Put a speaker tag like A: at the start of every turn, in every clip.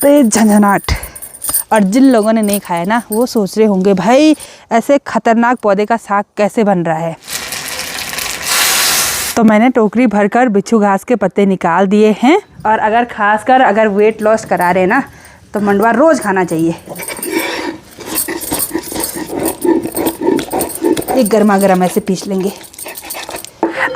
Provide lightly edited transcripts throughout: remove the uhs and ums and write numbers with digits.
A: तेज झंझनाट। और जिन लोगों ने नहीं खाया ना वो सोच रहे होंगे भाई ऐसे खतरनाक पौधे का साग कैसे बन रहा है। तो मैंने टोकरी भरकर बिच्छू घास के पत्ते निकाल दिए हैं। और अगर वेट लॉस करा रहे ना तो मंडुआ रोज़ खाना चाहिए। एक गर्मा गर्म ऐसे पीस लेंगे।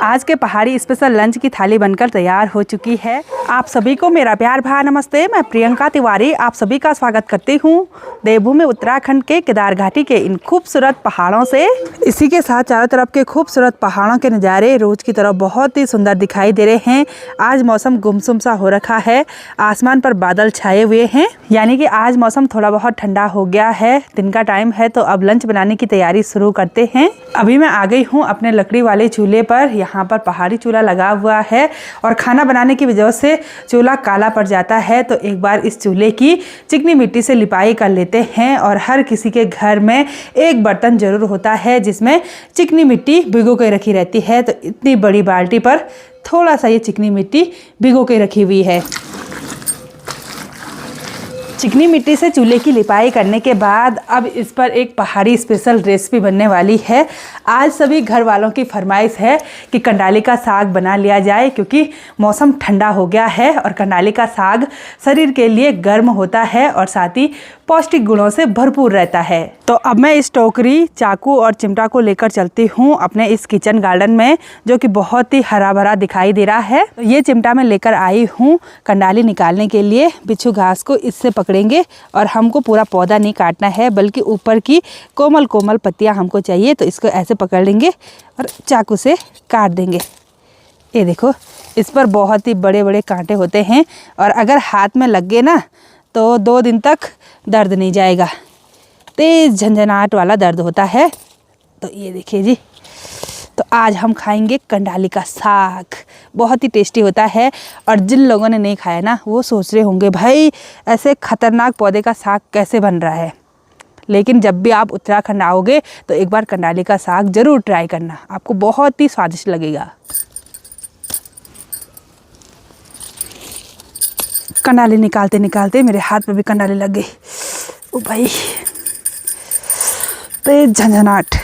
A: आज के पहाड़ी स्पेशल लंच की थाली बनकर तैयार हो चुकी है। आप सभी को मेरा प्यार भरा नमस्ते। मैं प्रियंका तिवारी आप सभी का स्वागत करती हूँ देवभूमि उत्तराखंड के केदार घाटी के इन खूबसूरत पहाड़ों से। इसी के साथ चारों तरफ के खूबसूरत पहाड़ों के नज़ारे रोज की तरह बहुत ही सुंदर दिखाई दे रहे हैं। आज मौसम गुमसुम सा हो रखा है, आसमान पर बादल छाए हुए हैं, यानी कि आज मौसम थोड़ा बहुत ठंडा हो गया है। दिन का टाइम है तो अब लंच बनाने की तैयारी शुरू करते हैं। अभी मैं आ गई हूँ अपने लकड़ी वाले चूल्हे पर। यहाँ पर पहाड़ी चूल्हा लगा हुआ है और खाना बनाने की वजह से चूल्हा काला पड़ जाता है। तो एक बार इस चूल्हे की चिकनी मिट्टी से लिपाई कर लेते हैं। और हर किसी के घर में एक बर्तन जरूर होता है जिसमें चिकनी मिट्टी भिगो के रखी रहती है। तो इतनी बड़ी बाल्टी पर थोड़ा सा ये चिकनी मिट्टी भिगो के रखी हुई है। चिकनी मिट्टी से चूल्हे की लिपाई करने के बाद अब इस पर एक पहाड़ी स्पेशल रेसिपी बनने वाली है। आज सभी घर वालों की फरमाइश है कि कंडाली का साग बना लिया जाए, क्योंकि मौसम ठंडा हो गया है और कंडाली का साग शरीर के लिए गर्म होता है और साथ ही पौष्टिक गुणों से भरपूर रहता है। तो अब मैं इस टोकरी, चाकू और चिमटा को लेकर चलती हूँ अपने इस किचन गार्डन में, जो कि बहुत ही हरा भरा दिखाई दे रहा है। तो ये चिमटा मैं लेकर आई हूँ कंडाली निकालने के लिए। बिच्छू घास को इससे पकड़ेंगे और हमको पूरा पौधा नहीं काटना है, बल्कि ऊपर की कोमल कोमल पत्तियाँ हमको चाहिए। तो इसको ऐसे पकड़ लेंगे और चाकू से काट देंगे। ये देखो, इस पर बहुत ही बड़े बड़े कांटे होते हैं और अगर हाथ में लग गए ना तो 2 दिन तक दर्द नहीं जाएगा। तेज झंझनाहट वाला दर्द होता है। तो ये देखिए जी, तो आज हम खाएंगे कंडाली का साग। बहुत ही टेस्टी होता है और जिन लोगों ने नहीं खाया ना वो सोच रहे होंगे भाई ऐसे खतरनाक पौधे का साग कैसे बन रहा है। लेकिन जब भी आप उत्तराखंड आओगे तो एक बार कंडाली का साग ज़रूर ट्राई करना, आपको बहुत ही स्वादिष्ट लगेगा। कंडाली निकालते निकालते मेरे हाथ पे भी कंडाली लग गई। ओ भाई, तेज झंझनाट।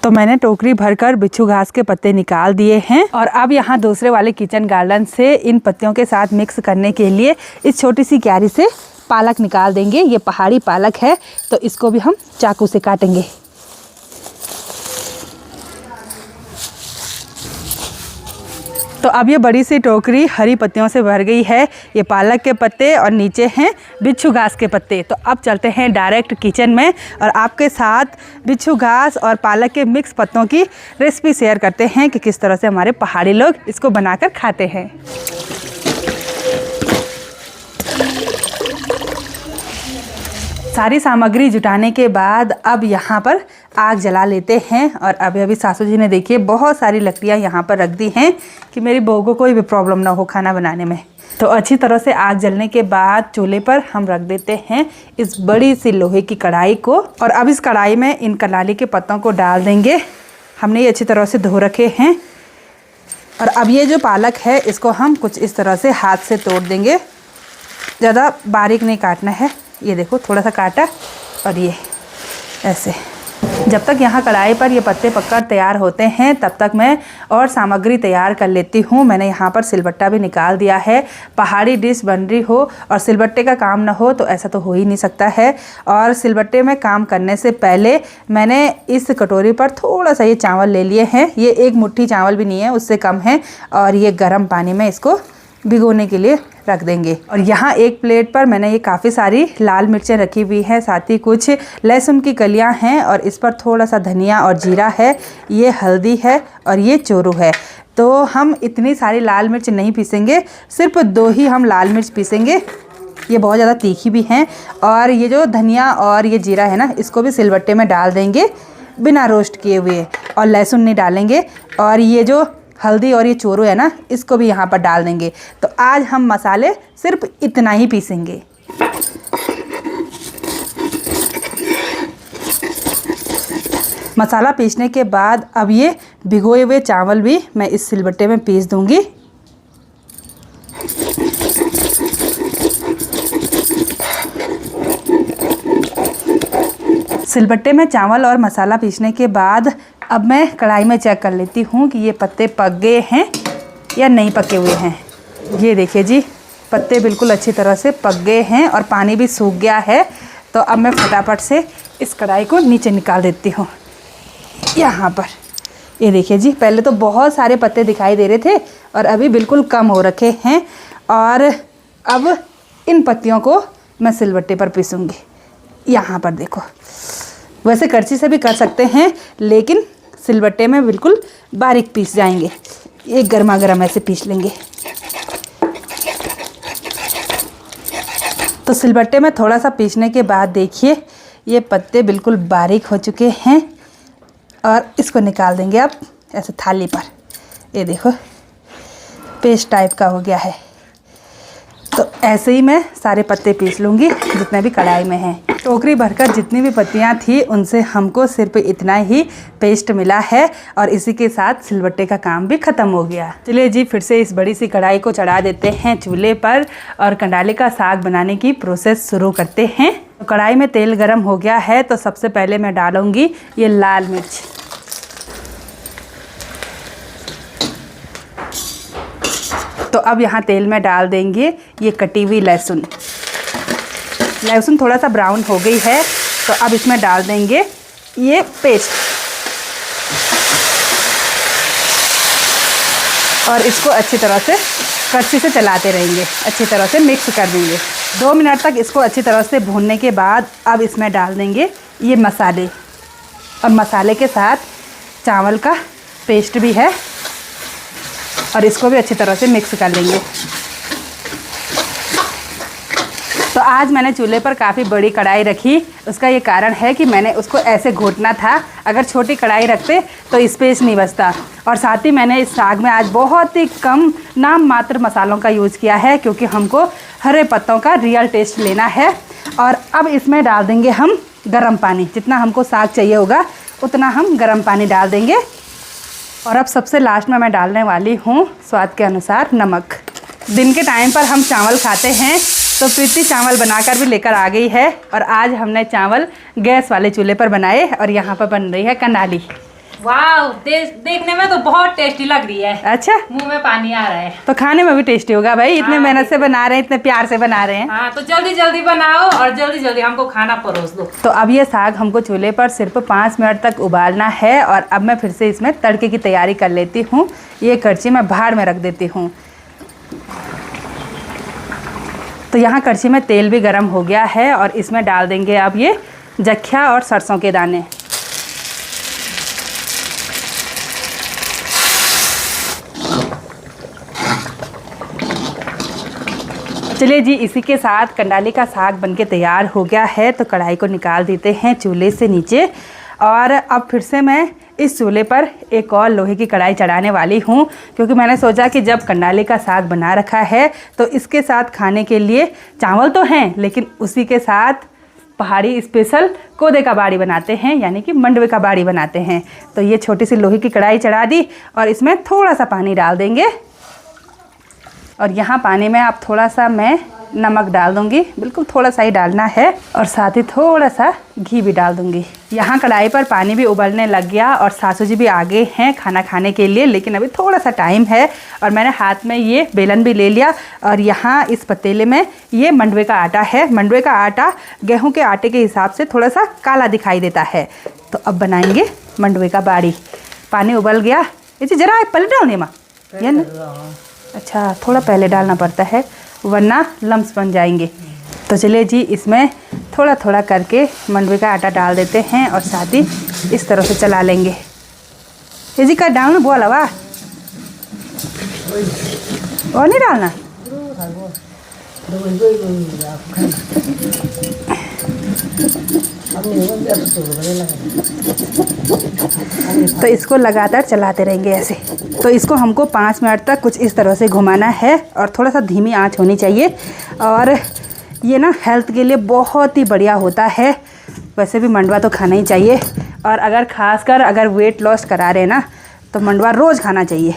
A: तो मैंने टोकरी भरकर बिच्छू घास के पत्ते निकाल दिए हैं और अब यहाँ दूसरे वाले किचन गार्डन से इन पत्तियों के साथ मिक्स करने के लिए इस छोटी सी क्यारी से पालक निकाल देंगे। ये पहाड़ी पालक है तो इसको भी हम चाकू से काटेंगे। तो अब ये बड़ी सी टोकरी हरी पत्तियों से भर गई है। ये पालक के पत्ते और नीचे हैं बिच्छू घास के पत्ते। तो अब चलते हैं डायरेक्ट किचन में और आपके साथ बिच्छू घास और पालक के मिक्स पत्तों की रेसिपी शेयर करते हैं कि किस तरह से हमारे पहाड़ी लोग इसको बनाकर खाते हैं। सारी सामग्री जुटाने के बाद अब यहाँ पर आग जला लेते हैं। और अभी सासू जी ने देखिए बहुत सारी लकड़ियाँ यहाँ पर रख दी हैं कि मेरी बहू को कोई भी प्रॉब्लम ना हो खाना बनाने में। तो अच्छी तरह से आग जलने के बाद चूल्हे पर हम रख देते हैं इस बड़ी सी लोहे की कढ़ाई को। और अब इस कढ़ाई में इन कंडाली के पत्तों को डाल देंगे। हमने ये अच्छी तरह से धो रखे हैं। और अब ये जो पालक है इसको हम कुछ इस तरह से हाथ से तोड़ देंगे। ज़्यादा बारीक नहीं काटना है। ये देखो थोड़ा सा काटा और ये ऐसे। जब तक यहाँ कढ़ाई पर ये पत्ते पककर तैयार होते हैं तब तक मैं और सामग्री तैयार कर लेती हूँ। मैंने यहाँ पर सिलबट्टा भी निकाल दिया है। पहाड़ी डिश बन रही हो और सिलबट्टे का काम ना हो तो ऐसा तो हो ही नहीं सकता है। और सिलबट्टे में काम करने से पहले मैंने इस कटोरी पर थोड़ा सा ये चावल ले लिए हैं। ये 1 मुट्ठी चावल भी नहीं है, उससे कम है। और ये गर्म पानी में इसको भिगोने के लिए रख देंगे। और यहाँ एक प्लेट पर मैंने ये काफ़ी सारी लाल मिर्चें रखी हुई हैं, साथ ही कुछ लहसुन की कलियाँ हैं और इस पर थोड़ा सा धनिया और जीरा है। ये हल्दी है और ये चोरू है। तो हम इतनी सारी लाल मिर्च नहीं पीसेंगे, सिर्फ 2 ही हम लाल मिर्च पीसेंगे। ये बहुत ज़्यादा तीखी भी हैं। और ये जो धनिया और ये जीरा है ना, इसको भी सिलबट्टे में डाल देंगे बिना रोस्ट किए हुए, और लहसुन नहीं डालेंगे। और ये जो हल्दी और ये चोरू है ना, इसको भी यहाँ पर डाल देंगे। तो आज हम मसाले सिर्फ इतना ही पीसेंगे। मसाला पीसने के बाद अब ये भिगोए हुए चावल भी मैं इस सिलबट्टे में पीस दूंगी। सिलबट्टे में चावल और मसाला पीसने के बाद अब मैं कढ़ाई में चेक कर लेती हूँ कि ये पत्ते पक गए हैं या नहीं पके हुए हैं। ये देखिए जी, पत्ते बिल्कुल अच्छी तरह से पक गए हैं और पानी भी सूख गया है। तो अब मैं फटाफट से इस कढ़ाई को नीचे निकाल देती हूँ। यहाँ पर ये देखिए जी, पहले तो बहुत सारे पत्ते दिखाई दे रहे थे और अभी बिल्कुल कम हो रखे हैं। और अब इन पत्तियों को मैं सिलबट्टे पर पीसूँगी। यहाँ पर देखो, वैसे करछी से भी कर सकते हैं लेकिन सिलबट्टे में बिल्कुल बारीक पीस जाएंगे। ये गर्मा गर्म ऐसे पीस लेंगे। तो सिलबट्टे में थोड़ा सा पीसने के बाद देखिए ये पत्ते बिल्कुल बारीक हो चुके हैं और इसको निकाल देंगे अब ऐसे थाली पर। ये देखो पेस्ट टाइप का हो गया है। तो ऐसे ही मैं सारे पत्ते पीस लूँगी जितने भी कढ़ाई में हैं। टोकरी भरकर जितनी भी पत्तियाँ थी उनसे हमको सिर्फ इतना ही पेस्ट मिला है और इसी के साथ सिलबट्टे का काम भी ख़त्म हो गया। चलिए जी, फिर से इस बड़ी सी कढ़ाई को चढ़ा देते हैं चूल्हे पर और कंडाले का साग बनाने की प्रोसेस शुरू करते हैं। तो कढ़ाई में तेल गरम हो गया है तो सबसे पहले मैं डालूँगी ये लाल मिर्च। तो अब यहाँ तेल में डाल देंगे ये कटी हुई लहसुन। लहसुन थोड़ा सा ब्राउन हो गई है तो अब इसमें डाल देंगे ये पेस्ट और इसको अच्छी तरह से करछी से चलाते रहेंगे, अच्छी तरह से मिक्स कर देंगे। 2 मिनट तक इसको अच्छी तरह से भूनने के बाद अब इसमें डाल देंगे ये मसाले और मसाले के साथ चावल का पेस्ट भी है और इसको भी अच्छी तरह से मिक्स कर लेंगे। तो आज मैंने चूल्हे पर काफ़ी बड़ी कढ़ाई रखी। उसका ये कारण है कि मैंने उसको ऐसे घोटना था। अगर छोटी कढ़ाई रखते तो स्पेस नहीं बचता। और साथ ही मैंने इस साग में आज बहुत ही कम नाम मात्र मसालों का यूज़ किया है क्योंकि हमको हरे पत्तों का रियल टेस्ट लेना है। और अब इसमें डाल देंगे हम गर्म पानी। जितना हमको साग चाहिए होगा उतना हम गर्म पानी डाल देंगे। और अब सबसे लास्ट में मैं डालने वाली हूँ स्वाद के अनुसार नमक। दिन के टाइम पर हम चावल खाते हैं तो प्रीति चावल बनाकर भी लेकर आ गई है और आज हमने चावल गैस वाले चूल्हे पर बनाए और यहाँ पर बन रही है कंडाली।
B: वाह, देखने में तो बहुत टेस्टी लग रही है।
A: अच्छा,
B: मुंह में पानी आ रहा है।
A: तो खाने में भी टेस्टी होगा भाई, इतने मेहनत से बना रहे हैं, इतने प्यार से बना रहे हैं।
B: हाँ, तो जल्दी जल्दी बनाओ और जल्दी जल्दी हमको खाना परोस दो।
A: तो अब ये साग हमको चूल्हे पर सिर्फ 5 मिनट तक उबालना है और अब मैं फिर से इसमें तड़के की तैयारी कर लेती हूँ। ये करछी मैं भाड़ में रख देती हूँ। तो यहाँ करछी में तेल भी गर्म हो गया है और इसमें डाल देंगे अब ये जख्या और सरसों के दाने। चलिए जी, इसी के साथ कंडाली का साग बनके तैयार हो गया है। तो कढ़ाई को निकाल देते हैं चूल्हे से नीचे और अब फिर से मैं इस चूल्हे पर एक और लोहे की कढ़ाई चढ़ाने वाली हूँ क्योंकि मैंने सोचा कि जब कंडाली का साग बना रखा है तो इसके साथ खाने के लिए चावल तो हैं लेकिन उसी के साथ पहाड़ी स्पेशल कोदे का बाड़ी बनाते हैं, यानी कि मंडवे का बाड़ी बनाते हैं। तो ये छोटी सी लोहे की कढ़ाई चढ़ा दी और इसमें थोड़ा सा पानी डाल देंगे और यहाँ पानी में आप थोड़ा सा मैं नमक डाल दूँगी, बिल्कुल थोड़ा सा ही डालना है और साथ ही थोड़ा सा घी भी डाल दूँगी। यहाँ कढ़ाई पर पानी भी उबलने लग गया और सासू जी भी आ गए हैं खाना खाने के लिए, लेकिन अभी थोड़ा सा टाइम है। और मैंने हाथ में ये बेलन भी ले लिया और यहाँ इस पतीले में ये मंडवे का आटा है। मंडवे का आटा गेहूँ के आटे के हिसाब से थोड़ा सा काला दिखाई देता है। तो अब बनाएंगे मंडवे का बाड़ी। पानी उबल गया, इसे ज़रा पहले डालने माँ, ये ना, अच्छा थोड़ा पहले डालना पड़ता है वरना लम्स बन जाएंगे। तो चलिए जी, इसमें थोड़ा थोड़ा करके मंडवे का आटा डाल देते हैं और साथ ही इस तरह से चला लेंगे। ये जी का डालना बोला वाह, और नहीं डालना। तो इसको लगातार चलाते रहेंगे ऐसे। तो इसको हमको 5 मिनट तक कुछ इस तरह से घुमाना है और थोड़ा सा धीमी आंच होनी चाहिए। और ये ना हेल्थ के लिए बहुत ही बढ़िया होता है। वैसे भी मंडवा तो खाना ही चाहिए और अगर खासकर अगर वेट लॉस करा रहे ना तो मंडवा रोज़ खाना चाहिए।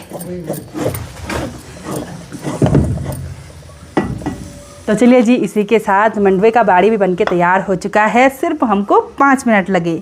A: तो चलिए जी, इसी के साथ मंडवे का बाड़ी भी बनके तैयार हो चुका है। सिर्फ हमको 5 मिनट लगे।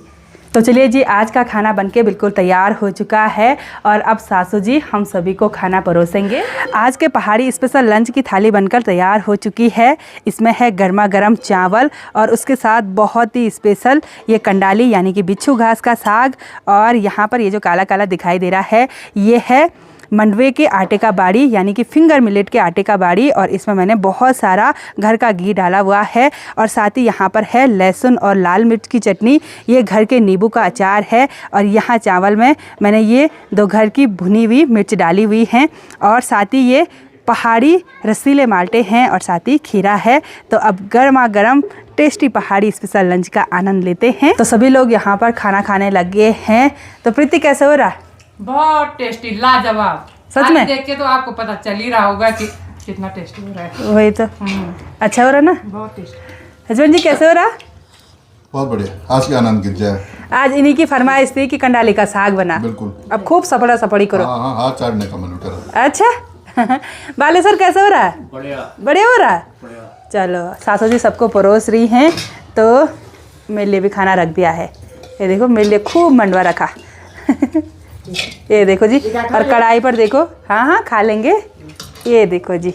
A: तो चलिए जी, आज का खाना बनके बिल्कुल तैयार हो चुका है और अब सासू जी हम सभी को खाना परोसेंगे। आज के पहाड़ी स्पेशल लंच की थाली बनकर तैयार हो चुकी है। इसमें है गर्मा गर्म चावल और उसके साथ बहुत ही स्पेशल ये कंडाली यानी कि बिच्छू घास का साग, और यहाँ पर ये जो काला काला दिखाई दे रहा है ये है मंडवे के आटे का बाड़ी यानी कि फिंगर मिलेट के आटे का बाड़ी, और इसमें मैंने बहुत सारा घर का घी डाला हुआ है। और साथ ही यहाँ पर है लहसुन और लाल मिर्च की चटनी, ये घर के नींबू का अचार है, और यहाँ चावल में मैंने ये 2 घर की भुनी हुई मिर्च डाली हुई हैं, और साथ ही ये पहाड़ी रसीले माल्टे हैं, और साथ ही खीरा है। तो अब गर्मा गर्म टेस्टी पहाड़ी स्पेशल लंच का आनंद लेते हैं। तो सभी लोग यहाँ पर खाना खाने लगे हैं। तो प्रीति कैसे हो रहा है?
B: बहुत टेस्टी, लाजवाब।
A: सच में?
B: देख के तो आपको पता चल ही रहा होगा कि कितना टेस्टी हो रहा है।
A: वही तो। अच्छा हो रहा ना?
B: बहुत टेस्टी।
A: हसबैंड जी कैसे हो रहा?
C: बहुत बढ़िया, आज का आनंद गिर जाए।
A: आज इन्हीं की फरमाइश थी कि कंडाली का साग बना।
C: बिल्कुल।
A: अब खूब सपड़ा सपड़ी करो।
C: हाँ, हाथ चाटने का मन उठ रहा है।
A: अच्छा बालेश्वर कैसे हो रहा है? बढ़िया हो रहा है। चलो, सासू जी सबको परोस रही हैं, तो मेरे लिए भी खाना रख दिया है। ये देखो, मेरे लिए खूब मंडवा रखा ये देखो जी, और कढ़ाई पर देखो। हाँ खा लेंगे। ये देखो जी,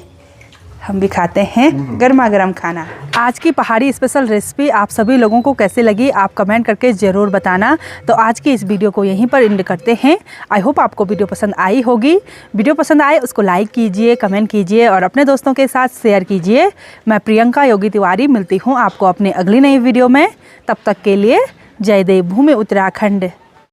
A: हम भी खाते हैं गर्मा गर्म खाना। आज की पहाड़ी स्पेशल रेसिपी आप सभी लोगों को कैसे लगी आप कमेंट करके ज़रूर बताना। तो आज की इस वीडियो को यहीं पर एंड करते हैं। आई होप आपको वीडियो पसंद आई होगी। वीडियो पसंद आए उसको लाइक कीजिए, कमेंट कीजिए और अपने दोस्तों के साथ शेयर कीजिए। मैं प्रियंका योगी तिवारी मिलती हूँ आपको अपने अगली नई वीडियो में। तब तक के लिए जय देवभूमि उत्तराखंड।